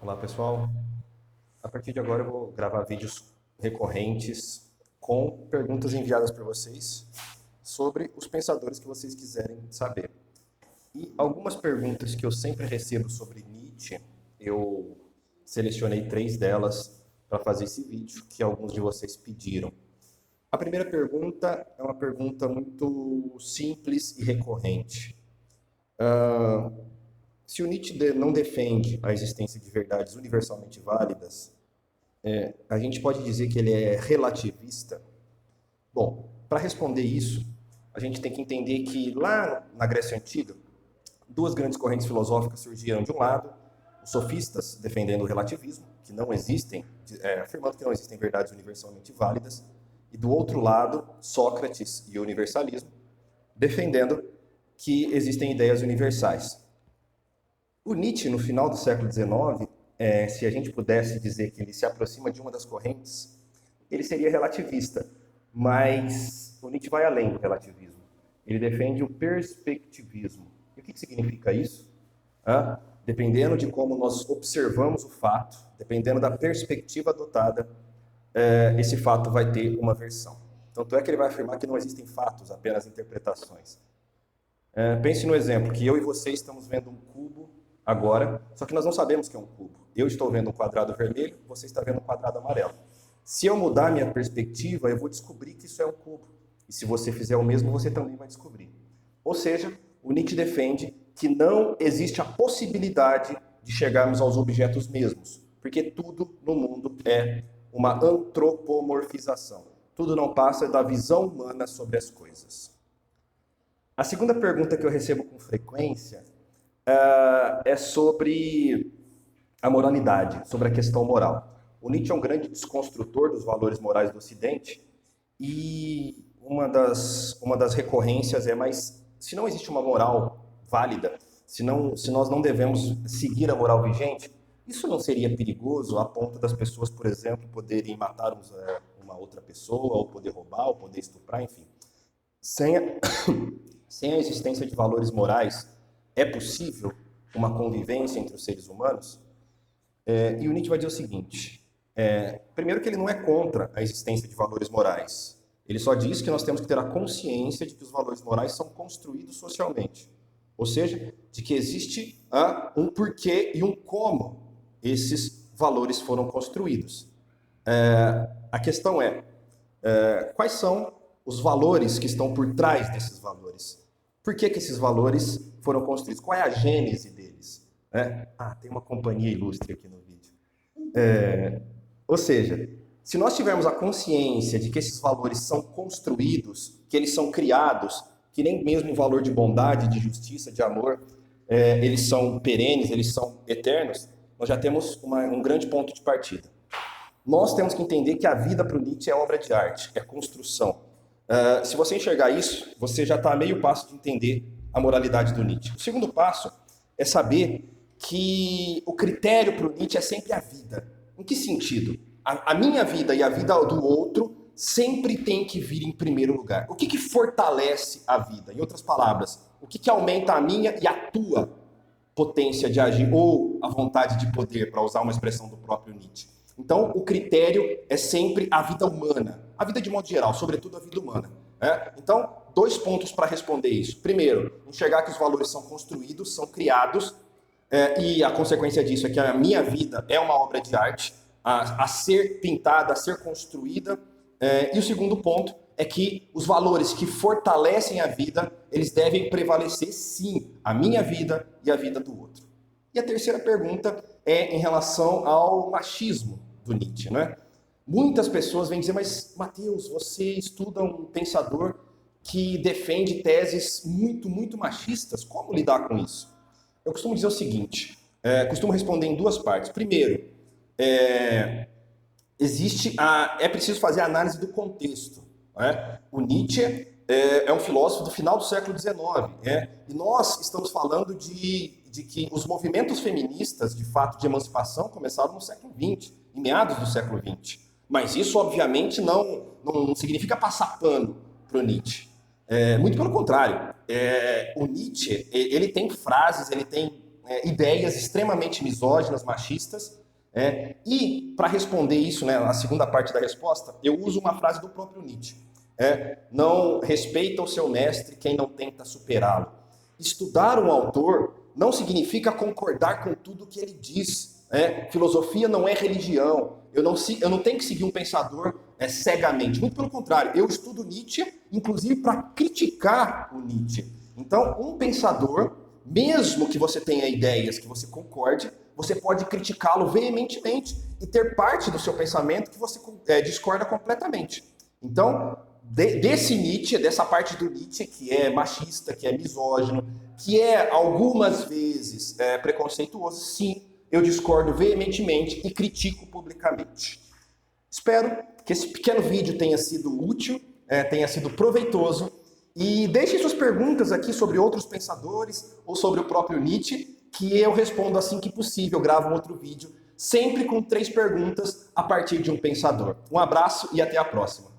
Olá, pessoal. A partir de agora eu vou gravar vídeos recorrentes com perguntas enviadas por vocês sobre os pensadores que vocês quiserem saber. E algumas perguntas que eu sempre recebo sobre Nietzsche, eu selecionei 3 delas para fazer esse vídeo que alguns de vocês pediram. A primeira pergunta é uma pergunta muito simples e recorrente. Se o Nietzsche não defende a existência de verdades universalmente válidas, a gente pode dizer que ele é relativista? Bom, para responder isso, a gente tem que entender que lá na Grécia Antiga, 2 grandes correntes filosóficas surgiram. De um lado, os sofistas defendendo o relativismo, que não existem, afirmando que não existem verdades universalmente válidas, e do outro lado, Sócrates e o universalismo, defendendo que existem ideias universais. O Nietzsche, no final do século XIX, se a gente pudesse dizer que ele se aproxima de uma das correntes, ele seria relativista. Mas o Nietzsche vai além do relativismo. Ele defende o perspectivismo. E o que significa isso? Dependendo de como nós observamos o fato, dependendo da perspectiva adotada, esse fato vai ter uma versão. Tanto é que ele vai afirmar que não existem fatos, apenas interpretações. Pense no exemplo, que eu e você estamos vendo um cubo agora, só que nós não sabemos que é um cubo. Eu estou vendo um quadrado vermelho, você está vendo um quadrado amarelo. Se eu mudar minha perspectiva, eu vou descobrir que isso é um cubo. E se você fizer o mesmo, você também vai descobrir. Ou seja, o Nietzsche defende que não existe a possibilidade de chegarmos aos objetos mesmos, porque tudo no mundo é uma antropomorfização. Tudo não passa da visão humana sobre as coisas. A segunda pergunta que eu recebo com frequência é sobre a moralidade, sobre a questão moral. O Nietzsche é um grande desconstrutor dos valores morais do Ocidente e uma das recorrências mas se não existe uma moral válida, se nós não devemos seguir a moral vigente, isso não seria perigoso a ponto das pessoas, por exemplo, poderem matar uma outra pessoa, ou poder roubar, ou poder estuprar, enfim. Sem a existência de valores morais, é possível uma convivência entre os seres humanos? E o Nietzsche vai dizer o seguinte, primeiro que ele não é contra a existência de valores morais. Ele só diz que nós temos que ter a consciência de que os valores morais são construídos socialmente. Ou seja, de que existe um porquê e um como esses valores foram construídos. A questão quais são os valores que estão por trás desses valores? Por que esses valores foram construídos? Qual é a gênese deles? Tem uma companhia ilustre aqui no vídeo. Ou seja, se nós tivermos a consciência de que esses valores são construídos, que eles são criados, que nem mesmo o valor de bondade, de justiça, de amor, eles são perenes, eles são eternos, nós já temos um grande ponto de partida. Nós temos que entender que a vida para o Nietzsche é obra de arte, é construção. Se você enxergar isso, você já está a meio passo de entender a moralidade do Nietzsche. O segundo passo é saber que o critério para o Nietzsche é sempre a vida. Em que sentido? A minha vida e a vida do outro sempre tem que vir em primeiro lugar. O que fortalece a vida? Em outras palavras, o que aumenta a minha e a tua potência de agir, ou a vontade de poder, para usar uma expressão do próprio Nietzsche. Então, o critério é sempre a vida humana, a vida de modo geral, sobretudo a vida humana. Então, 2 pontos para responder isso. Primeiro, enxergar que os valores são construídos, são criados, e a consequência disso é que a minha vida é uma obra de arte, a ser pintada, a ser construída. E o segundo ponto é que os valores que fortalecem a vida, eles devem prevalecer, sim, a minha vida e a vida do outro. E a terceira pergunta é em relação ao machismo do Nietzsche, né? Muitas pessoas vêm dizer, mas Mateus, você estuda um pensador que defende teses muito, muito machistas, como lidar com isso? Eu costumo dizer o seguinte, costumo responder em 2 partes. Primeiro, é preciso fazer a análise do contexto. O Nietzsche é um filósofo do final do século XIX, e nós estamos falando de que os movimentos feministas, de fato, de emancipação, começaram no século XX, em meados do século XX. Mas isso, obviamente, não significa passar pano para o Nietzsche. Muito pelo contrário. O Nietzsche, ele tem frases, ele tem ideias extremamente misóginas, machistas. E para responder isso, né, a segunda parte da resposta, eu uso uma frase do próprio Nietzsche. Não respeita o seu mestre quem não tenta superá-lo. Estudar um autor não significa concordar com tudo que ele diz. Filosofia não é religião. Eu não tenho que seguir um pensador cegamente. Muito pelo contrário, eu estudo Nietzsche, inclusive para criticar o Nietzsche. Então, um pensador, mesmo que você tenha ideias que você concorde, você pode criticá-lo veementemente e ter parte do seu pensamento que você discorda completamente. Então, desse Nietzsche, dessa parte do Nietzsche que é machista, que é misógino, que é algumas vezes preconceituoso, sim, eu discordo veementemente e critico publicamente. Espero que esse pequeno vídeo tenha sido útil, tenha sido proveitoso, e deixem suas perguntas aqui sobre outros pensadores ou sobre o próprio Nietzsche, que eu respondo assim que possível. Eu gravo um outro vídeo, sempre com 3 perguntas a partir de um pensador. Um abraço e até a próxima.